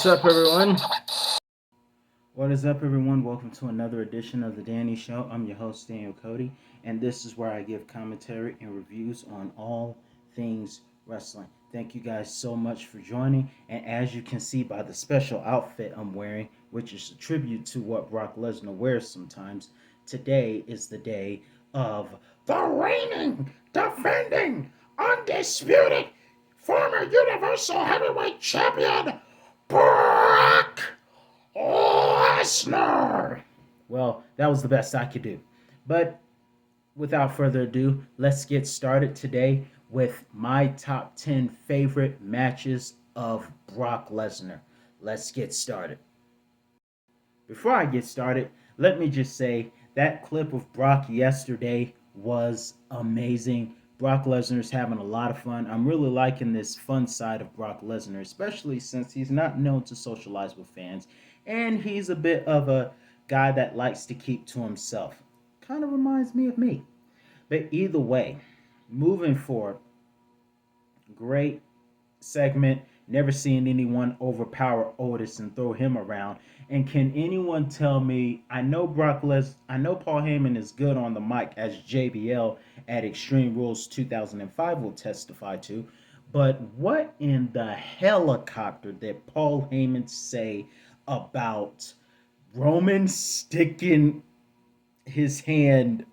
What's up, everyone? What is up, everyone? Welcome to another edition of The Danny Show. I'm your host, Daniel Cody, and this is where I give commentary and reviews on all things wrestling. Thank you guys so much for joining, and as you can see by the special outfit I'm wearing, which is a tribute to what Brock Lesnar wears sometimes, today is the day of the reigning, defending, undisputed, former Universal Heavyweight Champion, Brock Lesnar. Well, that was the best I could do. But without further ado, let's get started today with my top 10 favorite matches of Brock Lesnar. Let's get started. Before I get started, let me just say that clip of Brock yesterday was amazing. Brock Lesnar's having a lot of fun. I'm really liking this fun side of Brock Lesnar, especially since he's not known to socialize with fans and he's a bit of a guy that likes to keep to himself. Kind of reminds me of me. But either way, moving forward, great segment. Never seen anyone overpower Otis and throw him around. And can anyone tell me? I know Paul Heyman is good on the mic, as JBL at Extreme Rules 2005 will testify to. But what in the helicopter did Paul Heyman say about Roman sticking his hand?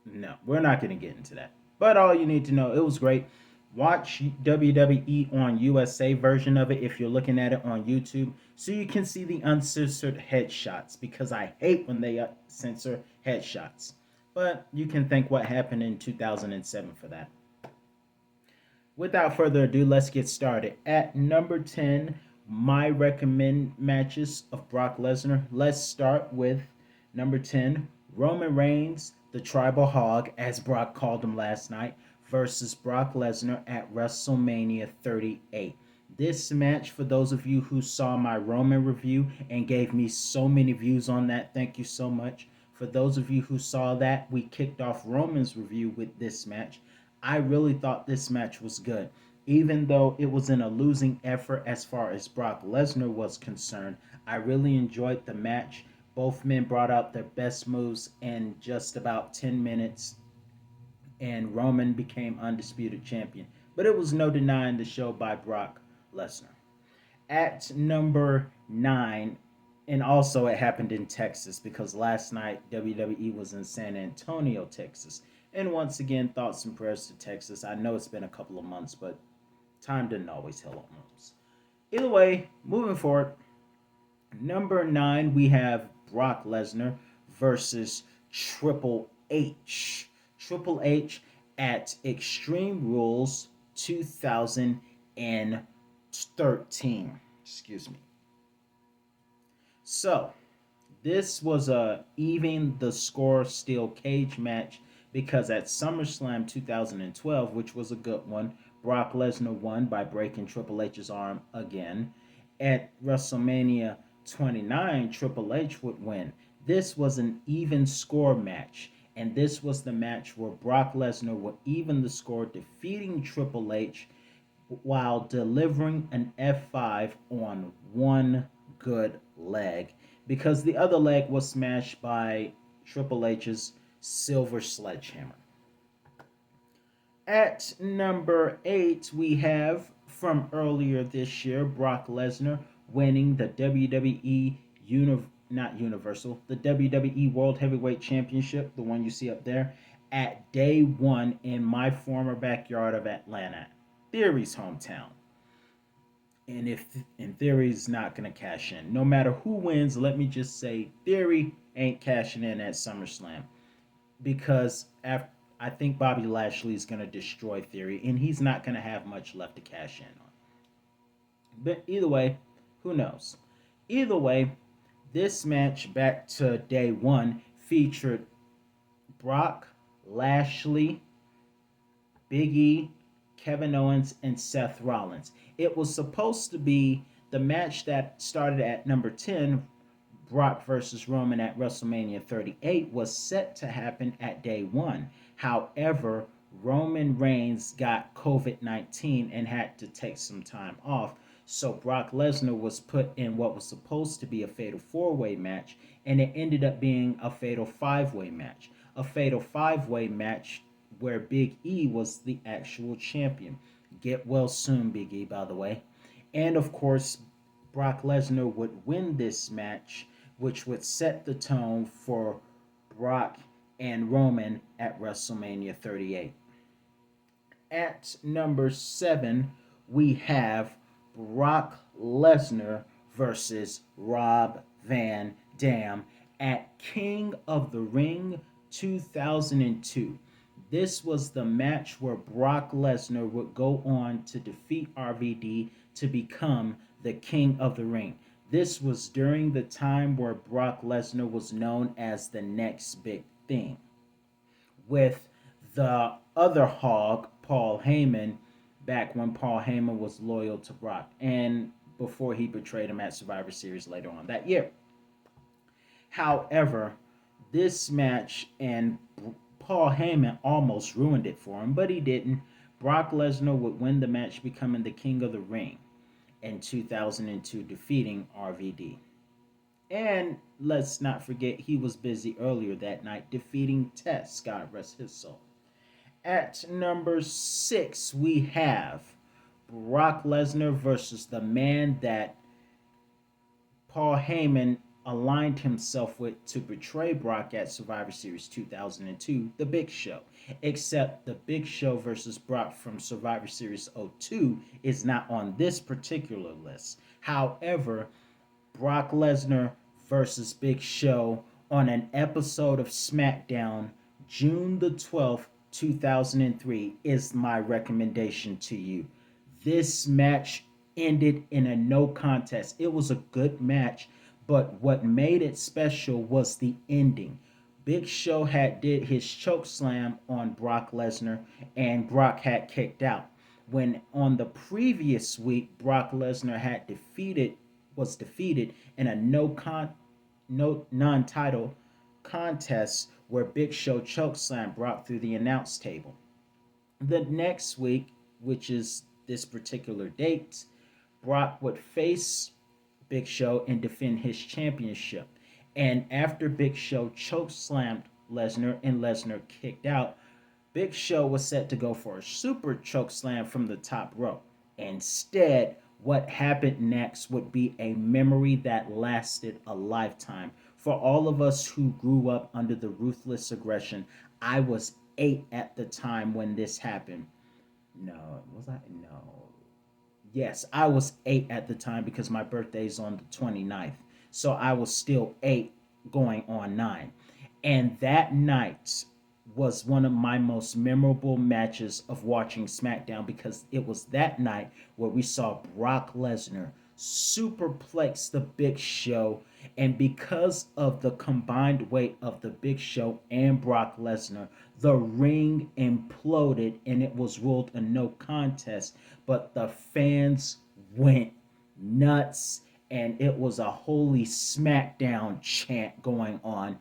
No, we're not going to get into that. But all you need to know, it was great. Watch WWE on USA version of it if you're looking at it on YouTube so you can see the uncensored headshots because I hate when they censor headshots. But you can think what happened in 2007 for that. Without further ado, let's get started. At number 10, my recommend matches of Brock Lesnar. Let's start with number 10, Roman Reigns, the Tribal Hog, as Brock called him last night, versus Brock Lesnar at WrestleMania 38. This match, for those of you who saw my Roman review and gave me so many views on that, thank you so much. For those of you who saw that, we kicked off Roman's review with this match. I really thought this match was good. Even though it was in a losing effort as far as Brock Lesnar was concerned, I really enjoyed the match. Both men brought out their best moves in just about 10 minutes, and Roman became undisputed champion. But it was no denying the show by Brock Lesnar. At number 9, and also it happened in Texas because last night WWE was in San Antonio, Texas. And once again, thoughts and prayers to Texas. I know it's been a couple of months, but time didn't always heal up wounds. Either way, moving forward, number 9, we have Brock Lesnar versus Triple H. Triple H at Extreme Rules 2013. Excuse me. So, this was a even the score steel cage match because at SummerSlam 2012, which was a good one, Brock Lesnar won by breaking Triple H's arm again. At WrestleMania 29, Triple H would win. This was an even score match, and this was the match where Brock Lesnar would even the score, defeating Triple H while delivering an F5 on one good leg because the other leg was smashed by Triple H's silver sledgehammer. At number 8, we have from earlier this year Brock Lesnar winning the WWE not Universal, the WWE World Heavyweight Championship, the one you see up there, at day 1 in my former backyard of Atlanta, Theory's hometown. And Theory's not gonna cash in, no matter who wins, let me just say Theory ain't cashing in at SummerSlam because I think Bobby Lashley is gonna destroy Theory, and he's not gonna have much left to cash in on. But either way, who knows? Either way, this match back to day 1 featured Brock, Lashley, Big E, Kevin Owens, and Seth Rollins. It was supposed to be the match that started at number 10, Brock versus Roman at WrestleMania 38, was set to happen at day 1. However, Roman Reigns got COVID 19 and had to take some time off. So Brock Lesnar was put in what was supposed to be a fatal four-way match, and it ended up being a fatal five-way match. A fatal five-way match where Big E was the actual champion. Get well soon, Big E, by the way. And of course, Brock Lesnar would win this match, which would set the tone for Brock and Roman at WrestleMania 38. At number 7, we have Brock Lesnar versus Rob Van Dam at King of the Ring 2002. This was the match where Brock Lesnar would go on to defeat RVD to become the King of the Ring. This was during the time where Brock Lesnar was known as the next big thing, with the other hog, Paul Heyman, back when Paul Heyman was loyal to Brock and before he betrayed him at Survivor Series later on that year. However, this match and Paul Heyman almost ruined it for him, but he didn't. Brock Lesnar would win the match, becoming the King of the Ring in 2002, defeating RVD. And let's not forget, he was busy earlier that night defeating Tess, God rest his soul. At number 6, we have Brock Lesnar versus the man that Paul Heyman aligned himself with to betray Brock at Survivor Series 2002, The Big Show. Except The Big Show versus Brock from Survivor Series '02 is not on this particular list. However, Brock Lesnar versus Big Show on an episode of SmackDown, June the 12th, 2003, is my recommendation to you. This match ended in a no contest. It was a good match, but what made it special was the ending. Big Show had did his choke slam on Brock Lesnar, and Brock had kicked out. When on the previous week Brock Lesnar had defeated was defeated in a no non-title contest where Big Show chokeslam Brock through the announce table. The next week, which is this particular date, Brock would face Big Show and defend his championship. And after Big Show chokeslammed Lesnar and Lesnar kicked out, Big Show was set to go for a super choke slam from the top rope. Instead, what happened next would be a memory that lasted a lifetime. For all of us who grew up under the ruthless aggression, I was 8 at the time when this happened. No, was I? No. Yes, I was 8 at the time because my birthday is on the 29th. So I was still 8 going on 9. And that night was one of my most memorable matches of watching SmackDown because it was that night where we saw Brock Lesnar superplex the Big Show. And because of the combined weight of the Big Show and Brock Lesnar, the ring imploded and it was ruled a no contest. But the fans went nuts and it was a holy SmackDown chant going on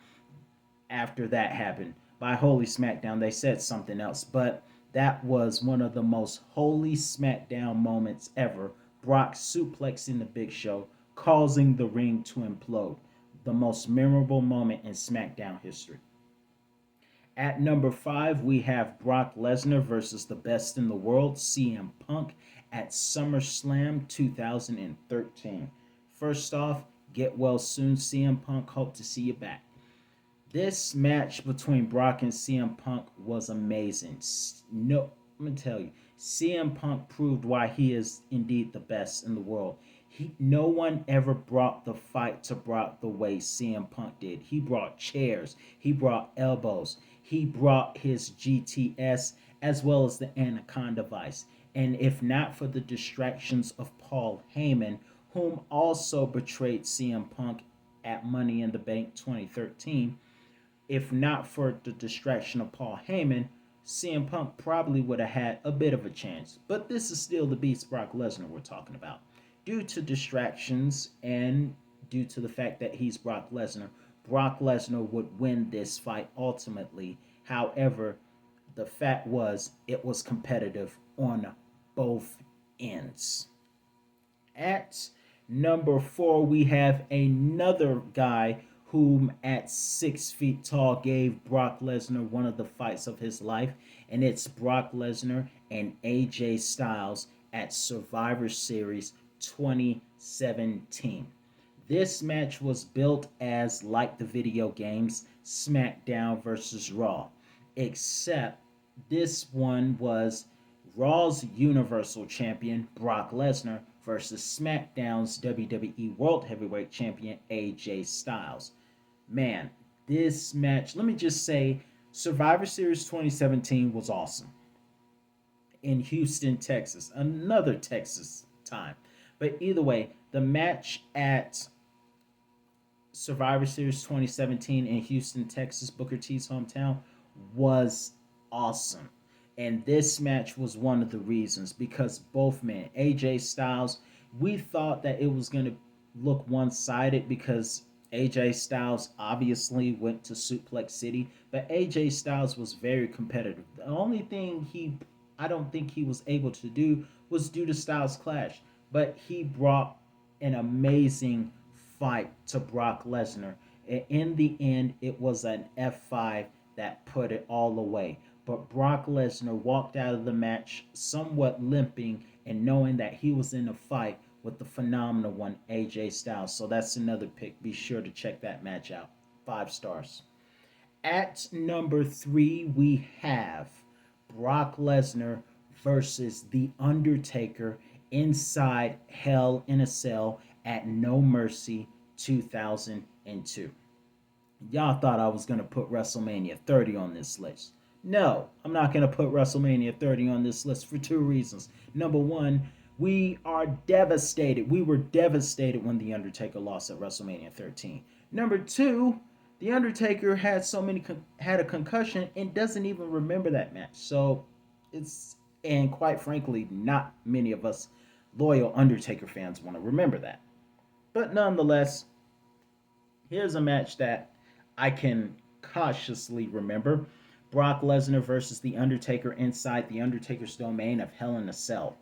after that happened. By Holy SmackDown, they said something else, but that was one of the most holy SmackDown moments ever. Brock suplexing the Big Show, causing the ring to implode. The most memorable moment in SmackDown history. At number 5, we have Brock Lesnar versus the best in the world, CM Punk, at SummerSlam 2013. First off, get well soon, CM Punk. Hope to see you back. This match between Brock and CM Punk was amazing. No, I'm gonna tell you, CM Punk proved why he is indeed the best in the world. No one ever brought the fight to Brock the way CM Punk did. He brought chairs, he brought elbows, he brought his GTS as well as the Anaconda Vice. And if not for the distractions of Paul Heyman, whom also betrayed CM Punk at Money in the Bank 2013, if not for the distraction of Paul Heyman, CM Punk probably would have had a bit of a chance. But this is still the Beast Brock Lesnar we're talking about. Due to distractions and due to the fact that he's Brock Lesnar would win this fight ultimately. However, The fact was, it was competitive on both ends. At number four, we have another guy whom at 6 feet tall gave Brock Lesnar one of the fights of his life, and it's Brock Lesnar and AJ Styles at Survivor Series 2017. This match was built as like the video games SmackDown versus Raw, except this one was Raw's Universal Champion Brock Lesnar versus SmackDown's WWE World Heavyweight Champion AJ Styles. Man, this match, let me just say, Survivor Series 2017 was awesome in Houston, Texas. Another Texas time. But either way, the match at Survivor Series 2017 in Houston, Texas, Booker T's hometown, was awesome. And this match was one of the reasons because both men, AJ Styles, we thought that it was going to look one sided because AJ Styles obviously went to Suplex City, but AJ Styles was very competitive. The only thing I don't think he was able to do was due to Styles Clash, but he brought an amazing fight to Brock Lesnar. In the end, it was an F5 that put it all away. But Brock Lesnar walked out of the match somewhat limping and knowing that he was in a fight with the phenomenal one, AJ Styles. So that's another pick. Be sure to check that match out. 5 stars. At number three, we have Brock Lesnar versus The Undertaker inside Hell in a Cell at No Mercy 2002. Y'all thought I was going to put WrestleMania 30 on this list. No, I'm not going to put WrestleMania 30 on this list for two reasons. Number one, we are devastated. We were devastated when The Undertaker lost at WrestleMania 13. Number two, The Undertaker had a concussion and doesn't even remember that match. So it's and quite frankly, not many of us loyal Undertaker fans want to remember that. But nonetheless, here's a match that I can cautiously remember. Brock Lesnar versus The Undertaker inside The Undertaker's domain of Hell in a Cell.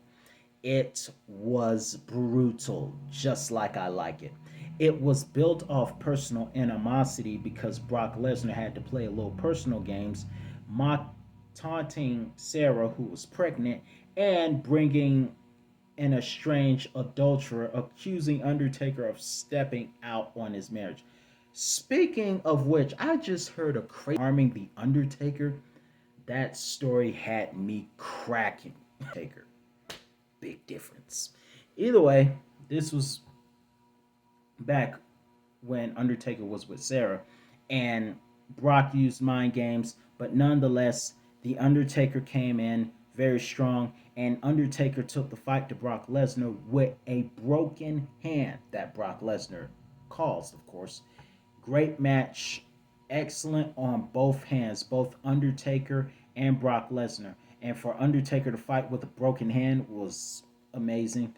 It was brutal, just like I like it. It was built off personal animosity because Brock Lesnar had to play a little personal games, mock taunting Sarah, who was pregnant, and bringing an estranged adulterer, accusing Undertaker of stepping out on his marriage. Speaking of which, I just heard a crazy arming the Undertaker. That story had me cracking. Taker, big difference. Either way, this was back when Undertaker was with Sarah, and Brock used mind games, but nonetheless, the Undertaker came in very strong, and Undertaker took the fight to Brock Lesnar with a broken hand that Brock Lesnar caused, of course. Great match, excellent on both hands, both Undertaker and Brock Lesnar. And for Undertaker to fight with a broken hand was amazing.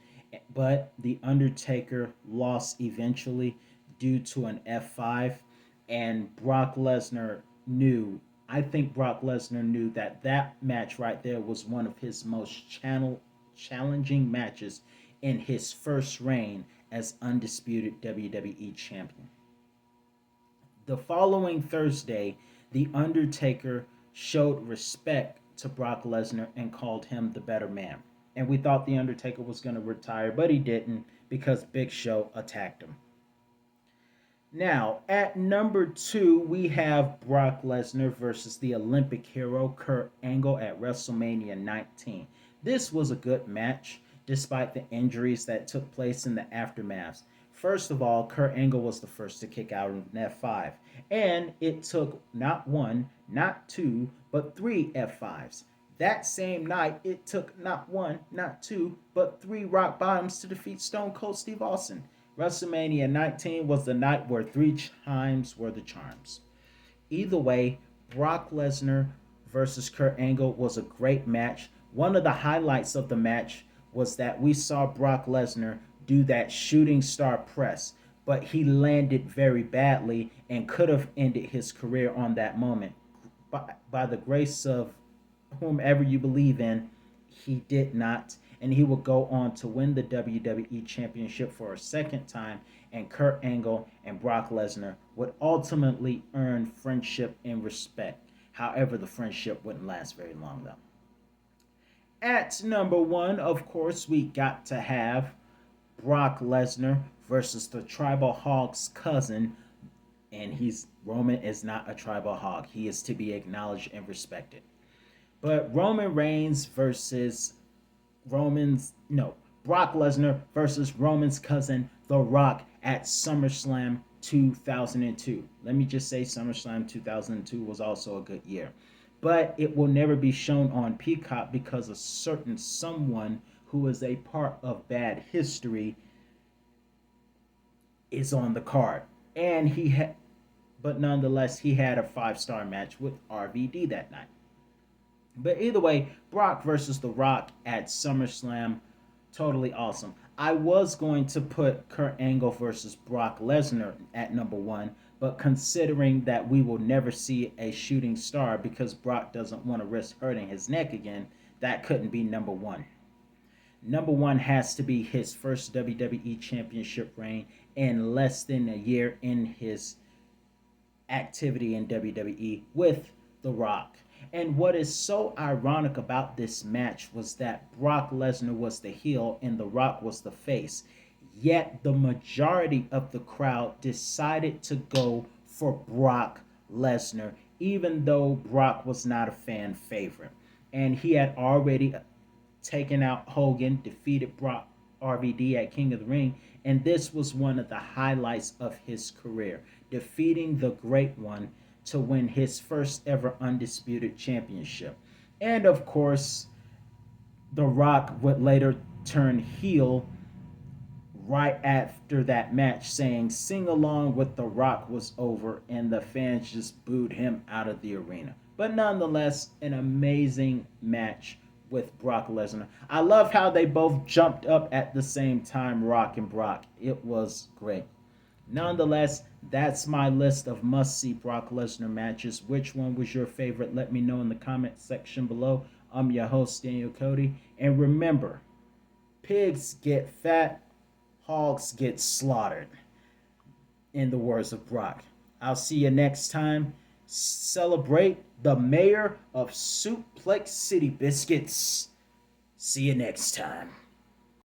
But the Undertaker lost eventually due to an F5, and Brock Lesnar knew. I think Brock Lesnar knew that that match right there was one of his most challenging matches in his first reign as undisputed WWE champion. The following Thursday, The Undertaker showed respect to Brock Lesnar and called him the better man. And we thought The Undertaker was going to retire, but he didn't because Big Show attacked him. Now, at number two, we have Brock Lesnar versus the Olympic hero Kurt Angle at WrestleMania 19. This was a good match, despite the injuries that took place in the aftermaths. First of all, Kurt Angle was the first to kick out of an F5, and it took not one, not two, but three F5s. That same night, it took not one, not two, but three rock bottoms to defeat Stone Cold Steve Austin. WrestleMania 19 was the night where three times were the charms. Either way, Brock Lesnar versus Kurt Angle was a great match. One of the highlights of the match was that we saw Brock Lesnar do that shooting star press, but he landed very badly and could have ended his career on that moment. By the grace of whomever you believe in, he did not. And he will go on to win the WWE Championship for a second time. And Kurt Angle and Brock Lesnar would ultimately earn friendship and respect. However, the friendship wouldn't last very long, though. At number one, of course, we got to have Brock Lesnar versus the Tribal Hog's cousin. And Roman is not a tribal hog. He is to be acknowledged and respected. But Roman Reigns versus Roman's no Brock Lesnar versus Roman's cousin The Rock at SummerSlam 2002. Let me just say SummerSlam 2002 was also a good year. But it will never be shown on Peacock because a certain someone who is a part of bad history is on the card. And but nonetheless, he had a 5-star match with RVD that night. But either way, Brock versus The Rock at SummerSlam, totally awesome. I was going to put Kurt Angle versus Brock Lesnar at number one, but considering that we will never see a shooting star because Brock doesn't want to risk hurting his neck again, that couldn't be number one. Number one has to be his first WWE Championship reign in less than a year in his activity in WWE with The Rock. And what is so ironic about this match was that Brock Lesnar was the heel and The Rock was the face. Yet the majority of the crowd decided to go for Brock Lesnar, even though Brock was not a fan favorite. And he had already taken out Hogan, defeated Brock RVD at King of the Ring, and this was one of the highlights of his career, defeating the Great One to win his first ever undisputed championship. And of course, The Rock would later turn heel right after that match, saying Sing Along with The Rock was over, and the fans just booed him out of the arena. But nonetheless, an amazing match with Brock Lesnar. I love how they both jumped up at the same time, Rock and Brock. It was great. Nonetheless, that's my list of must-see Brock Lesnar matches. Which one was your favorite? Let me know in the comment section below. I'm your host, Daniel Cody. And remember, pigs get fat, hogs get slaughtered. In the words of Brock. I'll see you next time. Celebrate the mayor of Suplex City Biscuits. See you next time.